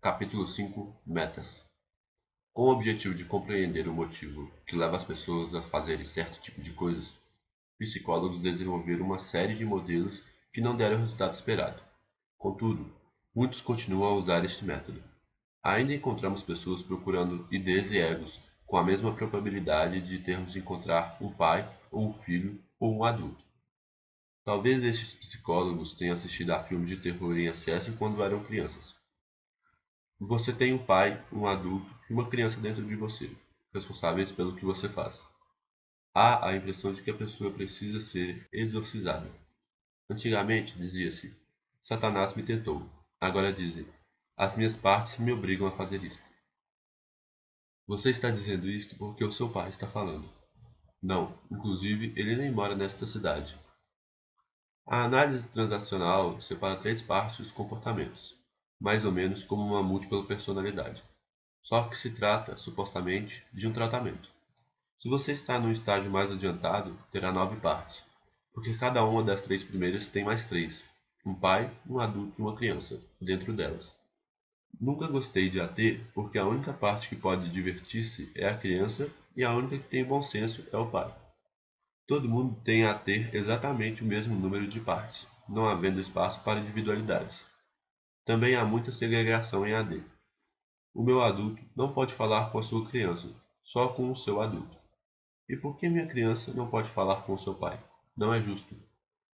Capítulo 5 Metas. Com o objetivo de compreender o motivo que leva as pessoas a fazerem certo tipo de coisas, psicólogos desenvolveram uma série de modelos que não deram o resultado esperado. Contudo, muitos continuam a usar este método. Ainda encontramos pessoas procurando ideias e egos com a mesma probabilidade de termos de encontrar um pai ou um filho ou um adulto. Talvez estes psicólogos tenham assistido a filmes de terror em excesso quando eram crianças. Você tem um pai, um adulto e uma criança dentro de você, responsáveis pelo que você faz. Há a impressão de que a pessoa precisa ser exorcizada. Antigamente dizia-se: Satanás me tentou. Agora dizem: as minhas partes me obrigam a fazer isto. Você está dizendo isto porque o seu pai está falando. Não, inclusive ele nem mora nesta cidade. A análise transacional separa três partes dos comportamentos, mais ou menos como uma múltipla personalidade. Só que se trata, supostamente, de um tratamento. Se você está no estágio mais adiantado, terá 9 partes, porque cada uma das três primeiras tem mais três, um pai, um adulto e uma criança, dentro delas. Nunca gostei de AT porque a única parte que pode divertir-se é a criança e a única que tem bom senso é o pai. Todo mundo tem a ter exatamente o mesmo número de partes, não havendo espaço para individualidades. Também há muita segregação em AD. O meu adulto não pode falar com a sua criança, só com o seu adulto. E por que minha criança não pode falar com o seu pai? Não é justo.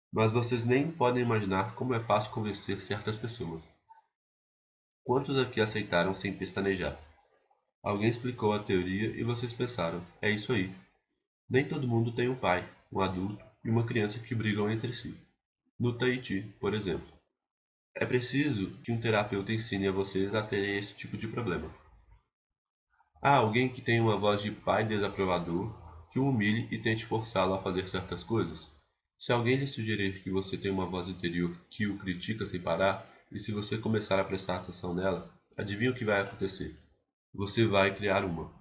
Mas vocês nem podem imaginar como é fácil convencer certas pessoas. Quantos aqui aceitaram sem pestanejar? Alguém explicou a teoria e vocês pensaram: é isso aí. Nem todo mundo tem um pai, um adulto e uma criança que brigam entre si. No Tahiti, por exemplo. É preciso que um terapeuta ensine a vocês a terem esse tipo de problema. Há alguém que tem uma voz de pai desaprovador que o humilhe e tente forçá-lo a fazer certas coisas? Se alguém lhe sugerir que você tem uma voz interior que o critica sem parar, e se você começar a prestar atenção nela, adivinha o que vai acontecer? Você vai criar uma.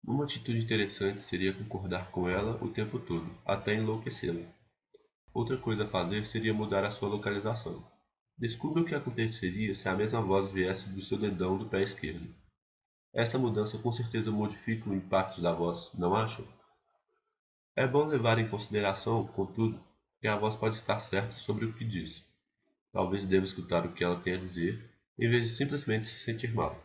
Uma atitude interessante seria concordar com ela o tempo todo, até enlouquecê-la. Outra coisa a fazer seria mudar a sua localização. Descubra o que aconteceria se a mesma voz viesse do seu dedão do pé esquerdo. Esta mudança com certeza modifica o impacto da voz, não acha? É bom levar em consideração, contudo, que a voz pode estar certa sobre o que diz. Talvez deva escutar o que ela tem a dizer, em vez de simplesmente se sentir mal.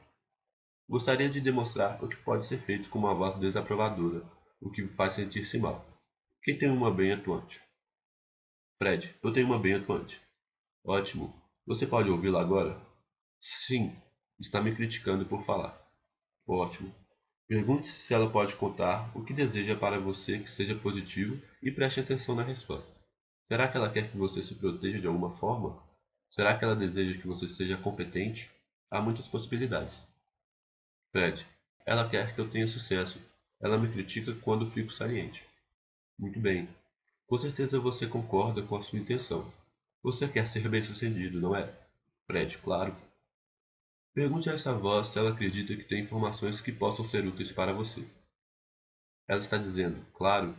Gostaria de demonstrar o que pode ser feito com uma voz desaprovadora, o que me faz sentir-se mal. Quem tem uma bem atuante? Fred, eu tenho uma bem atuante. Ótimo. Você pode ouvi-la agora? Sim. Está me criticando por falar. Ótimo. Pergunte se ela pode contar o que deseja para você que seja positivo e preste atenção na resposta. Será que ela quer que você se proteja de alguma forma? Será que ela deseja que você seja competente? Há muitas possibilidades. Fred, ela quer que eu tenha sucesso. Ela me critica quando fico saliente. Muito bem. Com certeza você concorda com a sua intenção. Você quer ser bem-sucedido, não é? Fred, claro. Pergunte a essa voz se ela acredita que tem informações que possam ser úteis para você. Ela está dizendo, claro.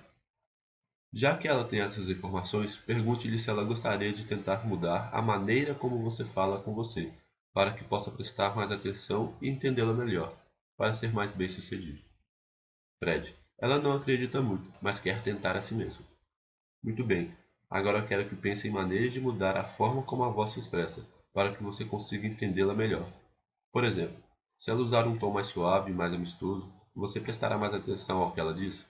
Já que ela tem essas informações, pergunte-lhe se ela gostaria de tentar mudar a maneira como você fala com você, para que possa prestar mais atenção e entendê-la melhor, para ser mais bem-sucedido. Fred, ela não acredita muito, mas quer tentar a si mesma. Muito bem. Agora quero que pense em maneiras de mudar a forma como a voz se expressa, para que você consiga entendê-la melhor. Por exemplo, se ela usar um tom mais suave e mais amistoso, você prestará mais atenção ao que ela diz?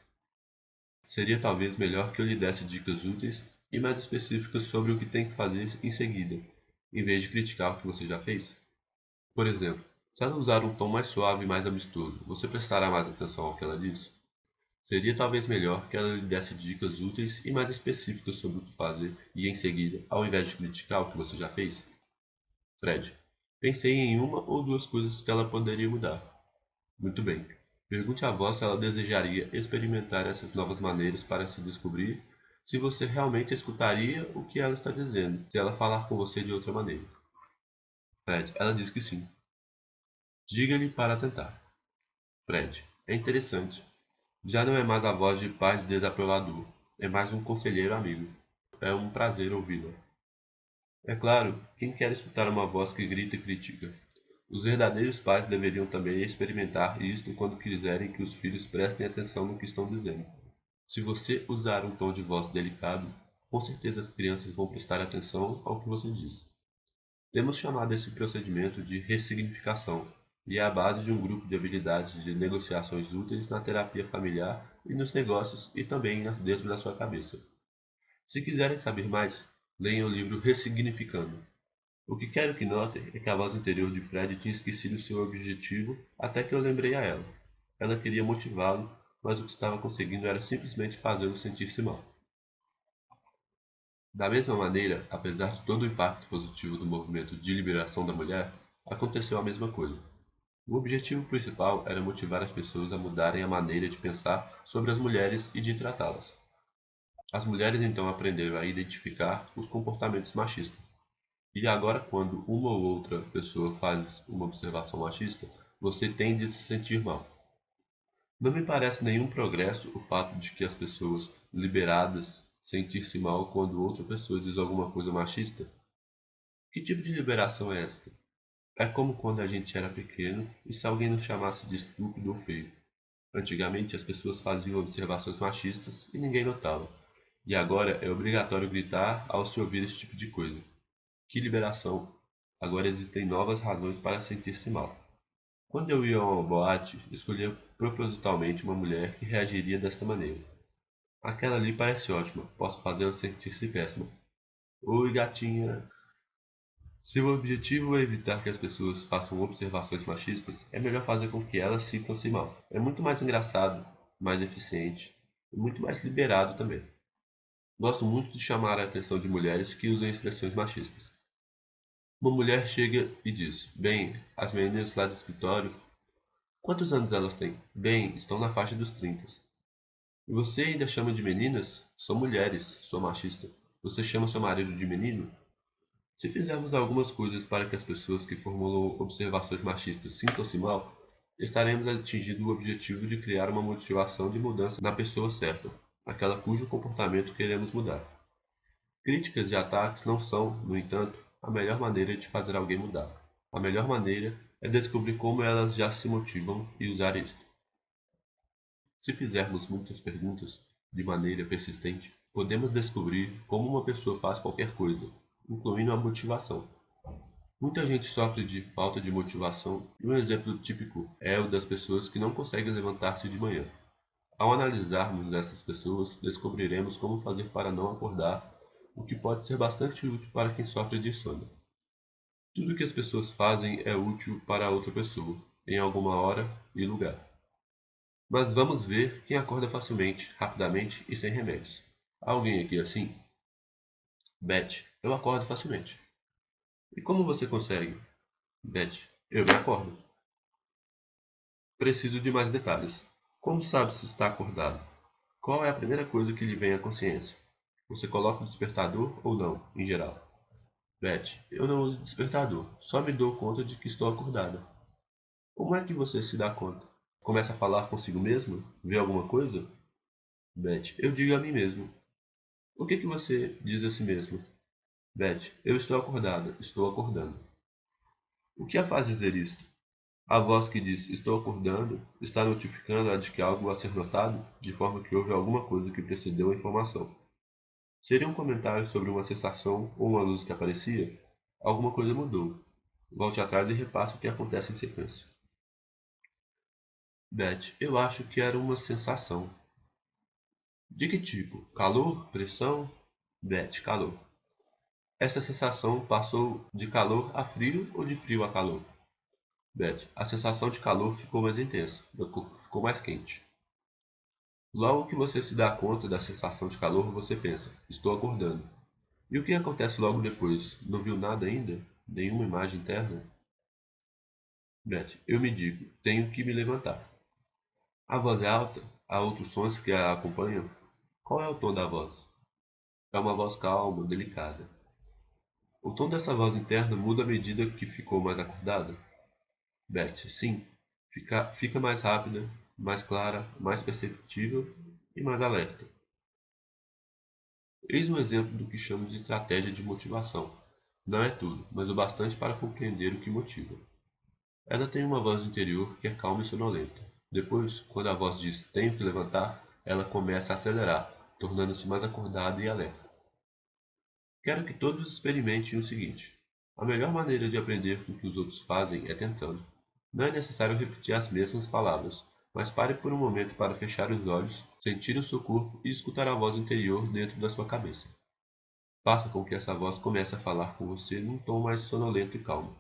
Seria talvez melhor que eu lhe desse dicas úteis e mais específicas sobre o que tem que fazer em seguida, em vez de criticar o que você já fez? Por exemplo, se ela usar um tom mais suave e mais amistoso, você prestará mais atenção ao que ela diz? Seria talvez melhor que ela lhe desse dicas úteis e mais específicas sobre o que fazer e em seguida, ao invés de criticar o que você já fez? Fred, pensei em uma ou duas coisas que ela poderia mudar. Muito bem. Pergunte à voz se ela desejaria experimentar essas novas maneiras para se descobrir se você realmente escutaria o que ela está dizendo, se ela falar com você de outra maneira. Fred, ela diz que sim. Diga-lhe para tentar. Fred, é interessante. Já não é mais a voz de pai desaprovador, é mais um conselheiro amigo. É um prazer ouvi-la. É claro, quem quer escutar uma voz que grita e critica? Os verdadeiros pais deveriam também experimentar isto quando quiserem que os filhos prestem atenção no que estão dizendo. Se você usar um tom de voz delicado, com certeza as crianças vão prestar atenção ao que você diz. Temos chamado esse procedimento de ressignificação, e é a base de um grupo de habilidades de negociações úteis na terapia familiar e nos negócios e também dentro da sua cabeça. Se quiserem saber mais, leiam o livro Ressignificando. O que quero que notem é que a voz interior de Fred tinha esquecido seu objetivo até que eu lembrei a ela. Ela queria motivá-lo, mas o que estava conseguindo era simplesmente fazê-lo sentir-se mal. Da mesma maneira, apesar de todo o impacto positivo do movimento de liberação da mulher, aconteceu a mesma coisa. O objetivo principal era motivar as pessoas a mudarem a maneira de pensar sobre as mulheres e de tratá-las. As mulheres então aprenderam a identificar os comportamentos machistas. E agora, quando uma ou outra pessoa faz uma observação machista, você tende a se sentir mal. Não me parece nenhum progresso o fato de que as pessoas liberadas sentir-se mal quando outra pessoa diz alguma coisa machista. Que tipo de liberação é esta? É como quando a gente era pequeno e se alguém nos chamasse de estúpido ou feio. Antigamente as pessoas faziam observações machistas e ninguém notava. E agora é obrigatório gritar ao se ouvir esse tipo de coisa. Que liberação! Agora existem novas razões para sentir-se mal. Quando eu ia a uma boate, escolhia propositalmente uma mulher que reagiria desta maneira. Aquela ali parece ótima, posso fazê-la sentir-se péssima. Oi, gatinha! Se o objetivo é evitar que as pessoas façam observações machistas, é melhor fazer com que elas sintam-se mal. É muito mais engraçado, mais eficiente e muito mais liberado também. Gosto muito de chamar a atenção de mulheres que usam expressões machistas. Uma mulher chega e diz: Bem, as meninas lá do escritório. Quantos anos elas têm? Bem, estão na faixa dos 30. E você ainda chama de meninas? São mulheres, sou machista. Você chama seu marido de menino? Se fizermos algumas coisas para que as pessoas que formulam observações machistas sintam-se mal, estaremos atingindo o objetivo de criar uma motivação de mudança na pessoa certa, aquela cujo comportamento queremos mudar. Críticas e ataques não são, no entanto, a melhor maneira de fazer alguém mudar. A melhor maneira é descobrir como elas já se motivam e usar isto. Se fizermos muitas perguntas de maneira persistente, podemos descobrir como uma pessoa faz qualquer coisa, incluindo a motivação. Muita gente sofre de falta de motivação e um exemplo típico é o das pessoas que não conseguem levantar-se de manhã. Ao analisarmos essas pessoas, descobriremos como fazer para não acordar, o que pode ser bastante útil para quem sofre de insônia. Tudo que as pessoas fazem é útil para outra pessoa, em alguma hora e lugar. Mas vamos ver quem acorda facilmente, rapidamente e sem remédios. Há alguém aqui assim? Beth, eu acordo facilmente. E como você consegue? Beth, eu me acordo. Preciso de mais detalhes. Como sabe se está acordado? Qual é a primeira coisa que lhe vem à consciência? Você coloca o despertador ou não, em geral? Beth, eu não uso despertador, só me dou conta de que estou acordada. Como é que você se dá conta? Começa a falar consigo mesmo? Vê alguma coisa? Beth, eu digo a mim mesmo. O que você diz a si mesmo? Beth, eu estou acordada, estou acordando. O que a faz dizer isto? A voz que diz estou acordando está notificando-a de que há algo a ser notado, de forma que houve alguma coisa que precedeu a informação. Seria um comentário sobre uma sensação ou uma luz que aparecia? Alguma coisa mudou. Volte atrás e repasse o que acontece em sequência. Beth, eu acho que era uma sensação. De que tipo? Calor? Pressão? Beth, calor. Essa sensação passou de calor a frio ou de frio a calor? Beth, a sensação de calor ficou mais intensa, meu corpo ficou mais quente. Logo que você se dá conta da sensação de calor, você pensa: estou acordando. E o que acontece logo depois? Não viu nada ainda? Nenhuma imagem interna? Beth, eu me digo: tenho que me levantar. A voz é alta? Há outros sons que a acompanham? Qual é o tom da voz? É uma voz calma, delicada. O tom dessa voz interna muda à medida que ficou mais acordada? Beth, sim. Fica mais rápida, mais clara, mais perceptível e mais alerta. Eis um exemplo do que chamo de estratégia de motivação. Não é tudo, mas o bastante para compreender o que motiva. Ela tem uma voz interior que é calma e sonolenta. Depois, quando a voz diz tenho que levantar, ela começa a acelerar, tornando-se mais acordada e alerta. Quero que todos experimentem o seguinte: a melhor maneira de aprender com o que os outros fazem é tentando. Não é necessário repetir as mesmas palavras, mas pare por um momento para fechar os olhos, sentir o seu corpo e escutar a voz interior dentro da sua cabeça. Faça com que essa voz comece a falar com você num tom mais sonolento e calmo.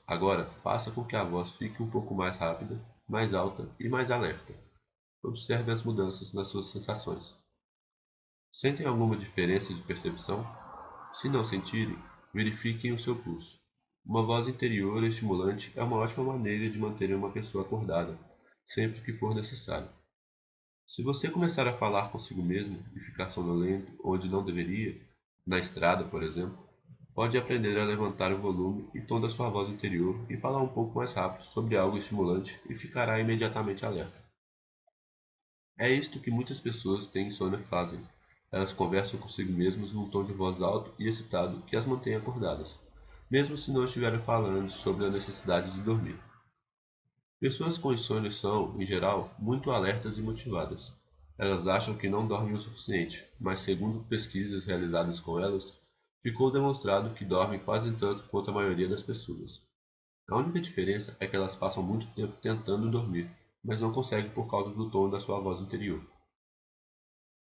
Agora, faça com que a voz fique um pouco mais rápida, mais alta e mais alerta. Observe as mudanças nas suas sensações. Sentem alguma diferença de percepção? Se não sentirem, verifiquem o seu pulso. Uma voz interior estimulante é uma ótima maneira de manter uma pessoa acordada, sempre que for necessário. Se você começar a falar consigo mesmo e ficar sonolento onde não deveria, na estrada, por exemplo, pode aprender a levantar o volume e tom da sua voz interior e falar um pouco mais rápido sobre algo estimulante e ficará imediatamente alerta. É isto que muitas pessoas têm insônia fazem. Elas conversam consigo mesmas num tom de voz alto e excitado que as mantém acordadas, mesmo se não estiverem falando sobre a necessidade de dormir. Pessoas com insônia são, em geral, muito alertas e motivadas. Elas acham que não dormem o suficiente, mas segundo pesquisas realizadas com elas, ficou demonstrado que dormem quase tanto quanto a maioria das pessoas. A única diferença é que elas passam muito tempo tentando dormir, mas não conseguem por causa do tom da sua voz interior.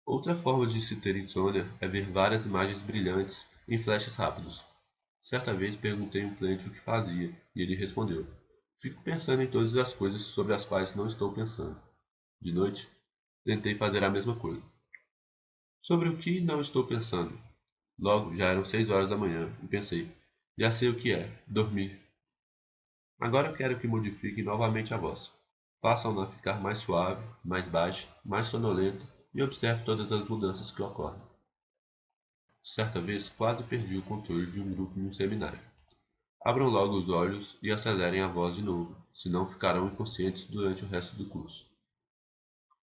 Outra forma de se ter insônia é ver várias imagens brilhantes em flashes rápidos. Certa vez perguntei a um cliente o que fazia, e ele respondeu: fico pensando em todas as coisas sobre as quais não estou pensando. De noite, tentei fazer a mesma coisa. Sobre o que não estou pensando? Logo, já eram 6 horas da manhã, e pensei: já sei o que é, dormir. Agora quero que modifiquem novamente a voz. Façam-na ficar mais suave, mais baixa, mais sonolenta e observe todas as mudanças que ocorrem. Certa vez quase perdi o controle de um grupo em um seminário. Abram logo os olhos e acelerem a voz de novo, senão ficarão inconscientes durante o resto do curso.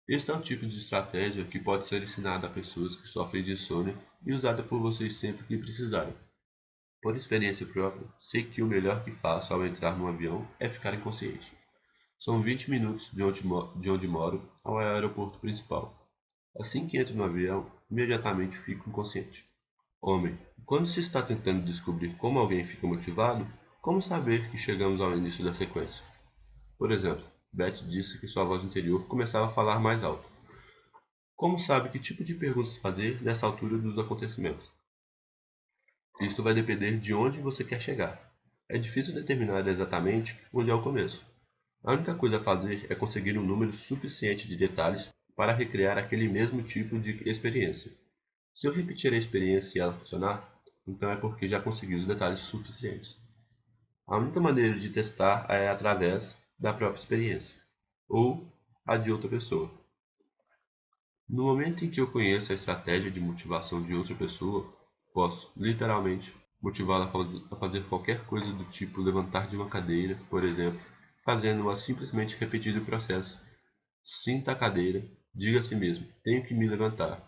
Este é um tipo de estratégia que pode ser ensinada a pessoas que sofrem de insônia e usada por vocês sempre que precisarem. Por experiência própria, sei que o melhor que faço ao entrar num avião é ficar inconsciente. São 20 minutos de onde moro ao aeroporto principal. Assim que entro no avião, imediatamente fico inconsciente. Homem, quando se está tentando descobrir como alguém fica motivado, como saber que chegamos ao início da sequência? Por exemplo, Beth disse que sua voz interior começava a falar mais alto. Como sabe que tipo de perguntas fazer nessa altura dos acontecimentos? Isto vai depender de onde você quer chegar. É difícil determinar exatamente onde é o começo. A única coisa a fazer é conseguir um número suficiente de detalhes para recriar aquele mesmo tipo de experiência. Se eu repetir a experiência e ela funcionar, então é porque já consegui os detalhes suficientes. A única maneira de testar é através da própria experiência, ou a de outra pessoa. No momento em que eu conheço a estratégia de motivação de outra pessoa, posso, literalmente, motivá-la a fazer qualquer coisa do tipo levantar de uma cadeira, por exemplo, fazendo-a simplesmente repetir o processo. Sinta a cadeira, diga a si mesmo: tenho que me levantar.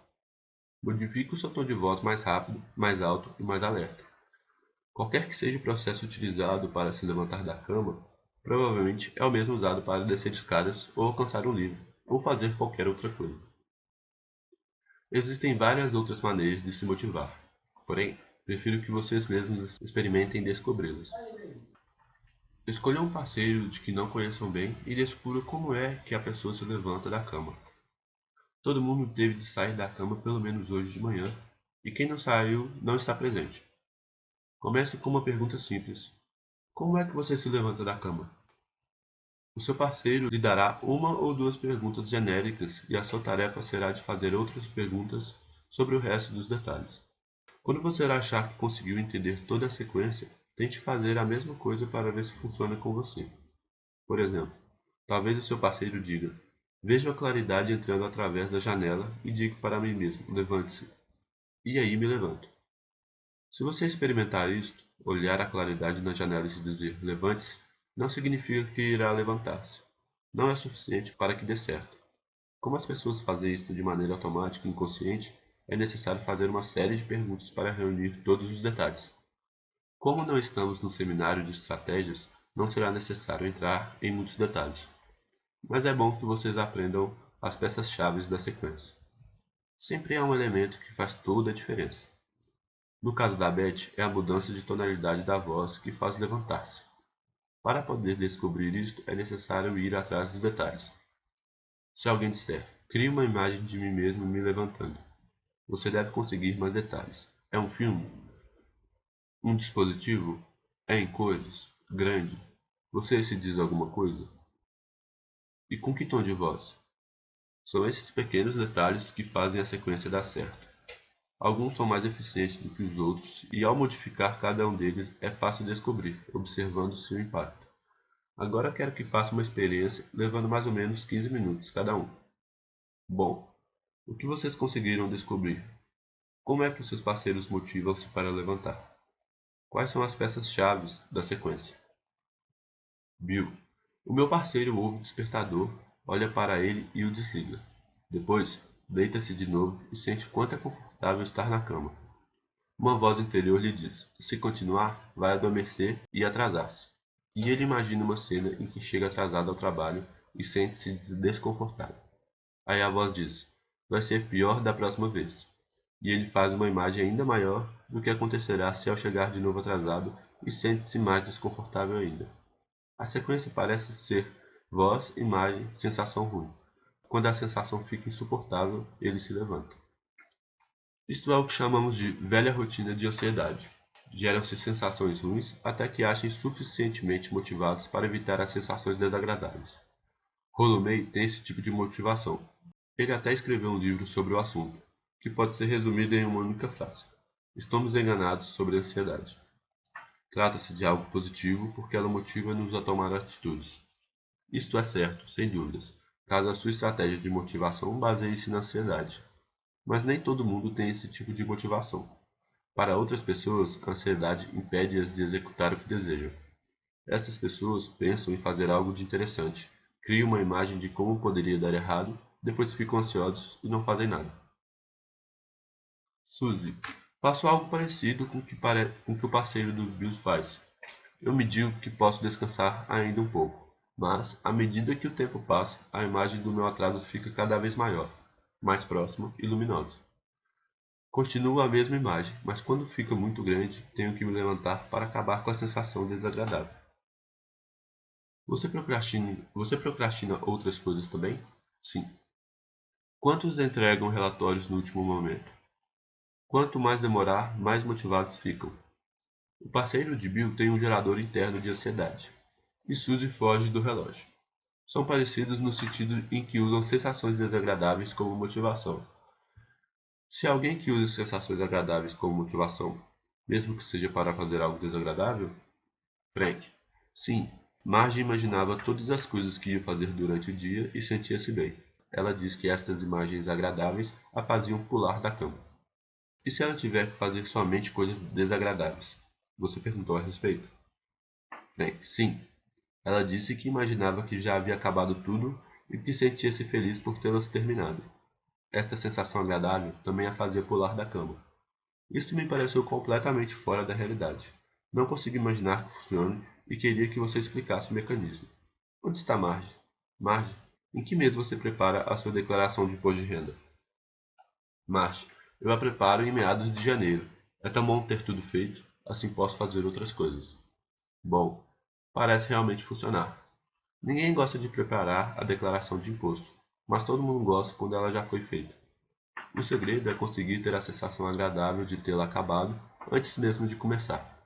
Modifique o seu tom de voz mais rápido, mais alto e mais alerta. Qualquer que seja o processo utilizado para se levantar da cama, provavelmente é o mesmo usado para descer escadas ou alcançar um livro, ou fazer qualquer outra coisa. Existem várias outras maneiras de se motivar, porém, prefiro que vocês mesmos experimentem descobri-las. Escolha um parceiro de que não conheçam bem e descubra como é que a pessoa se levanta da cama. Todo mundo teve de sair da cama pelo menos hoje de manhã, e quem não saiu não está presente. Comece com uma pergunta simples: como é que você se levanta da cama? O seu parceiro lhe dará uma ou duas perguntas genéricas e a sua tarefa será de fazer outras perguntas sobre o resto dos detalhes. Quando você achar que conseguiu entender toda a sequência, tente fazer a mesma coisa para ver se funciona com você. Por exemplo, talvez o seu parceiro diga: vejo a claridade entrando através da janela e digo para mim mesmo: levante-se. E aí me levanto. Se você experimentar isto, olhar a claridade na janela e se dizer levante-se, não significa que irá levantar-se. Não é suficiente para que dê certo. Como as pessoas fazem isto de maneira automática e inconsciente, é necessário fazer uma série de perguntas para reunir todos os detalhes. Como não estamos no seminário de estratégias, não será necessário entrar em muitos detalhes, mas é bom que vocês aprendam as peças-chave da sequência. Sempre há um elemento que faz toda a diferença. No caso da Beth, é a mudança de tonalidade da voz que faz levantar-se. Para poder descobrir isto, é necessário ir atrás dos detalhes. Se alguém disser, crie uma imagem de mim mesmo me levantando, você deve conseguir mais detalhes. É um filme? Um dispositivo? É em cores? Grande? Você se diz alguma coisa? E com que tom de voz? São esses pequenos detalhes que fazem a sequência dar certo. Alguns são mais eficientes do que os outros, e ao modificar cada um deles é fácil descobrir, observando seu impacto. Agora quero que faça uma experiência, levando mais ou menos 15 minutos cada um. Bom, o que vocês conseguiram descobrir? Como é que os seus parceiros motivam-se para levantar? Quais são as peças-chave da sequência? Bill. O meu parceiro ouve o despertador, olha para ele e o desliga. Depois, deita-se de novo e sente quanto é confortável estar na cama. Uma voz interior lhe diz: se continuar, vai adormecer e atrasar-se. E ele imagina uma cena em que chega atrasado ao trabalho e sente-se desconfortável. Aí a voz diz: vai ser pior da próxima vez. E ele faz uma imagem ainda maior do que acontecerá se ao chegar de novo atrasado e sente-se mais desconfortável ainda. A sequência parece ser voz, imagem, sensação ruim. Quando a sensação fica insuportável, ele se levanta. Isto é o que chamamos de velha rotina de ansiedade. Geram-se sensações ruins até que achem suficientemente motivados para evitar as sensações desagradáveis. Rollo May tem esse tipo de motivação. Ele até escreveu um livro sobre o assunto, que pode ser resumido em uma única frase: estamos enganados sobre a ansiedade. Trata-se de algo positivo porque ela motiva-nos a tomar atitudes. Isto é certo, sem dúvidas, caso a sua estratégia de motivação baseie-se na ansiedade. Mas nem todo mundo tem esse tipo de motivação. Para outras pessoas, a ansiedade impede-as de executar o que desejam. Estas pessoas pensam em fazer algo de interessante, criam uma imagem de como poderia dar errado, depois ficam ansiosos e não fazem nada. Suzy, faço algo parecido com o que o parceiro do Bill faz. Eu me digo que posso descansar ainda um pouco, mas, à medida que o tempo passa, a imagem do meu atraso fica cada vez maior, mais próxima e luminosa. Continuo a mesma imagem, mas quando fica muito grande, tenho que me levantar para acabar com a sensação desagradável. Você procrastina outras coisas também? Sim. Quantos entregam relatórios no último momento? Quanto mais demorar, mais motivados ficam. O parceiro de Bill tem um gerador interno de ansiedade, e Suzy foge do relógio. São parecidos no sentido em que usam sensações desagradáveis como motivação. Se alguém que usa sensações agradáveis como motivação, mesmo que seja para fazer algo desagradável? Frank. Sim, Marge imaginava todas as coisas que ia fazer durante o dia e sentia-se bem. Ela diz que estas imagens agradáveis a faziam pular da cama. E se ela tiver que fazer somente coisas desagradáveis? Você perguntou a respeito? Frank. Sim. Ela disse que imaginava que já havia acabado tudo e que sentia-se feliz por tê-las terminado. Esta sensação agradável também a fazia pular da cama. Isto me pareceu completamente fora da realidade. Não consigo imaginar que funcione e queria que você explicasse o mecanismo. Onde está Marge? Marge, em que mês você prepara a sua declaração de imposto de renda? Marge, eu a preparo em meados de janeiro. É tão bom ter tudo feito, assim posso fazer outras coisas. Bom, parece realmente funcionar. Ninguém gosta de preparar a declaração de imposto, mas todo mundo gosta quando ela já foi feita. O segredo é conseguir ter a sensação agradável de tê-la acabado antes mesmo de começar.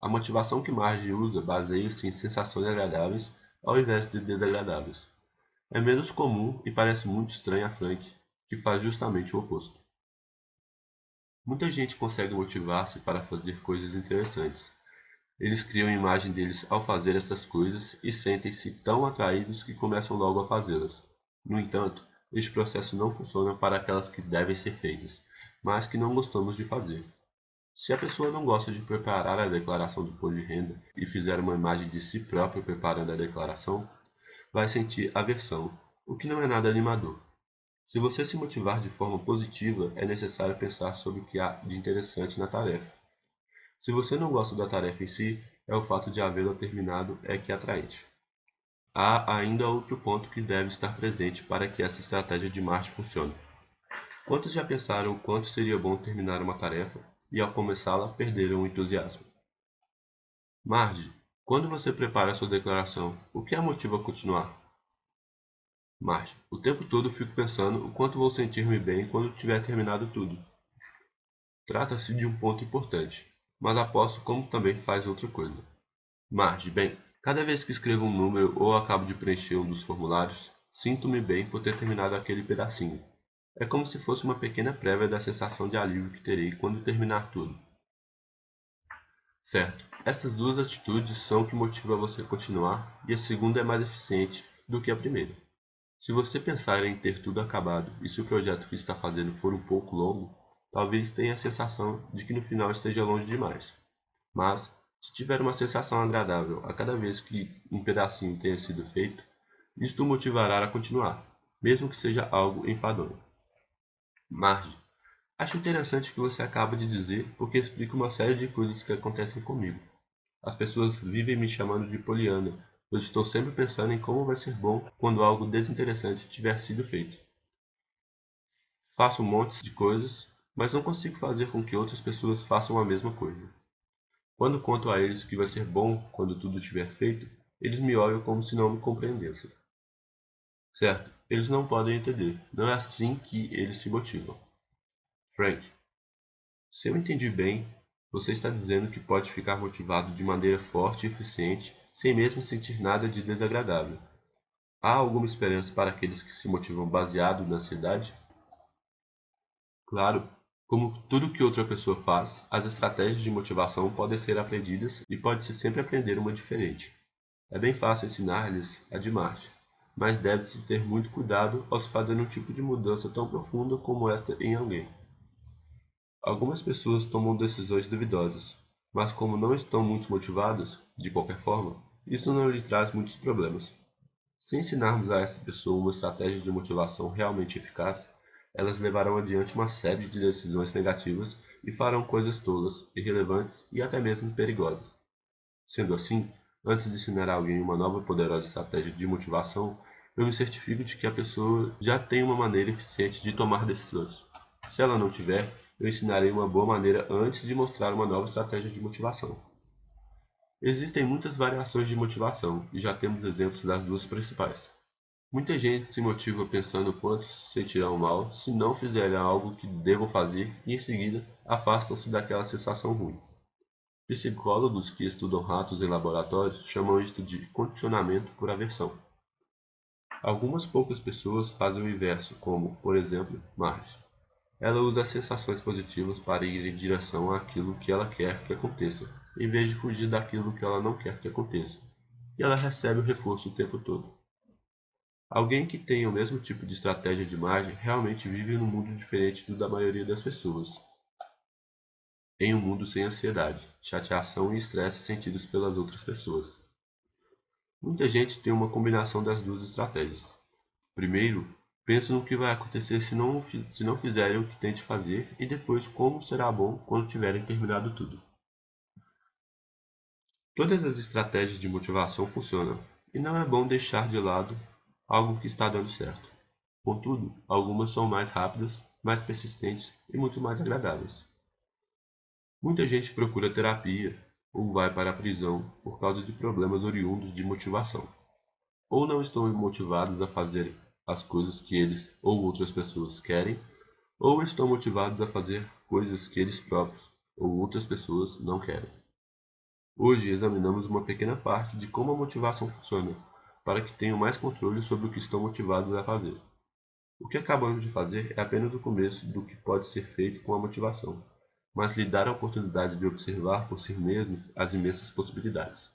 A motivação que Marge usa baseia-se em sensações agradáveis ao invés de desagradáveis. É menos comum e parece muito estranho a Frank, que faz justamente o oposto. Muita gente consegue motivar-se para fazer coisas interessantes. Eles criam a imagem deles ao fazer essas coisas e sentem-se tão atraídos que começam logo a fazê-las. No entanto, este processo não funciona para aquelas que devem ser feitas, mas que não gostamos de fazer. Se a pessoa não gosta de preparar a declaração do imposto de renda e fizer uma imagem de si própria preparando a declaração, vai sentir aversão, o que não é nada animador. Se você se motivar de forma positiva, é necessário pensar sobre o que há de interessante na tarefa. Se você não gosta da tarefa em si, é o fato de havê-la terminado é que é atraente. Há ainda outro ponto que deve estar presente para que essa estratégia de marketing funcione. Quantos já pensaram o quanto seria bom terminar uma tarefa e, ao começá-la, perderam o entusiasmo? Marge, quando você prepara sua declaração, o que a motiva a continuar? Marge, o tempo todo fico pensando o quanto vou sentir-me bem quando tiver terminado tudo. Trata-se de um ponto importante, mas aposto como também faz outra coisa. Marge, bem, cada vez que escrevo um número ou acabo de preencher um dos formulários, sinto-me bem por ter terminado aquele pedacinho. É como se fosse uma pequena prévia da sensação de alívio que terei quando terminar tudo. Certo, essas duas atitudes são o que motiva você a continuar, e a segunda é mais eficiente do que a primeira. Se você pensar em ter tudo acabado e se o projeto que está fazendo for um pouco longo, talvez tenha a sensação de que no final esteja longe demais. Mas, se tiver uma sensação agradável a cada vez que um pedacinho tenha sido feito, isto o motivará a continuar, mesmo que seja algo enfadonho. Marge, acho interessante o que você acaba de dizer porque explica uma série de coisas que acontecem comigo. As pessoas vivem me chamando de Poliana, pois estou sempre pensando em como vai ser bom quando algo desinteressante tiver sido feito. Faço montes de coisas, mas não consigo fazer com que outras pessoas façam a mesma coisa. Quando conto a eles que vai ser bom quando tudo estiver feito, eles me olham como se não me compreendessem. Certo, eles não podem entender, não é assim que eles se motivam. Frank, se eu entendi bem, você está dizendo que pode ficar motivado de maneira forte e eficiente sem mesmo sentir nada de desagradável. Há alguma esperança para aqueles que se motivam baseado na ansiedade? Claro, como tudo que outra pessoa faz, as estratégias de motivação podem ser aprendidas e pode-se sempre aprender uma diferente. É bem fácil ensinar-lhes a de marcha, mas deve-se ter muito cuidado ao se fazer um tipo de mudança tão profunda como esta em alguém. Algumas pessoas tomam decisões duvidosas, mas como não estão muito motivadas, de qualquer forma, isso não lhe traz muitos problemas. Se ensinarmos a essa pessoa uma estratégia de motivação realmente eficaz, elas levarão adiante uma série de decisões negativas e farão coisas tolas, irrelevantes e até mesmo perigosas. Sendo assim, antes de ensinar a alguém uma nova e poderosa estratégia de motivação, eu me certifico de que a pessoa já tem uma maneira eficiente de tomar decisões. Se ela não tiver, eu ensinarei uma boa maneira antes de mostrar uma nova estratégia de motivação. Existem muitas variações de motivação e já temos exemplos das duas principais. Muita gente se motiva pensando quanto se sentirão mal se não fizerem algo que devam fazer e em seguida afastam-se daquela sensação ruim. Psicólogos que estudam ratos em laboratórios chamam isto de condicionamento por aversão. Algumas poucas pessoas fazem o inverso, como, por exemplo, Marge. Ela usa as sensações positivas para ir em direção àquilo que ela quer que aconteça, em vez de fugir daquilo que ela não quer que aconteça. E ela recebe o reforço o tempo todo. Alguém que tem o mesmo tipo de estratégia de Marge realmente vive num mundo diferente do da maioria das pessoas. Em um mundo sem ansiedade, chateação e estresse sentidos pelas outras pessoas. Muita gente tem uma combinação das duas estratégias. Primeiro, pensa no que vai acontecer se não fizerem o que tente fazer e depois como será bom quando tiverem terminado tudo. Todas as estratégias de motivação funcionam, e não é bom deixar de lado algo que está dando certo. Contudo, algumas são mais rápidas, mais persistentes e muito mais agradáveis. Muita gente procura terapia ou vai para a prisão por causa de problemas oriundos de motivação. Ou não estão motivados a fazer as coisas que eles ou outras pessoas querem, ou estão motivados a fazer coisas que eles próprios ou outras pessoas não querem. Hoje examinamos uma pequena parte de como a motivação funciona, para que tenham mais controle sobre o que estão motivados a fazer. O que acabamos de fazer é apenas o começo do que pode ser feito com a motivação, mas lhe dar a oportunidade de observar por si mesmos as imensas possibilidades.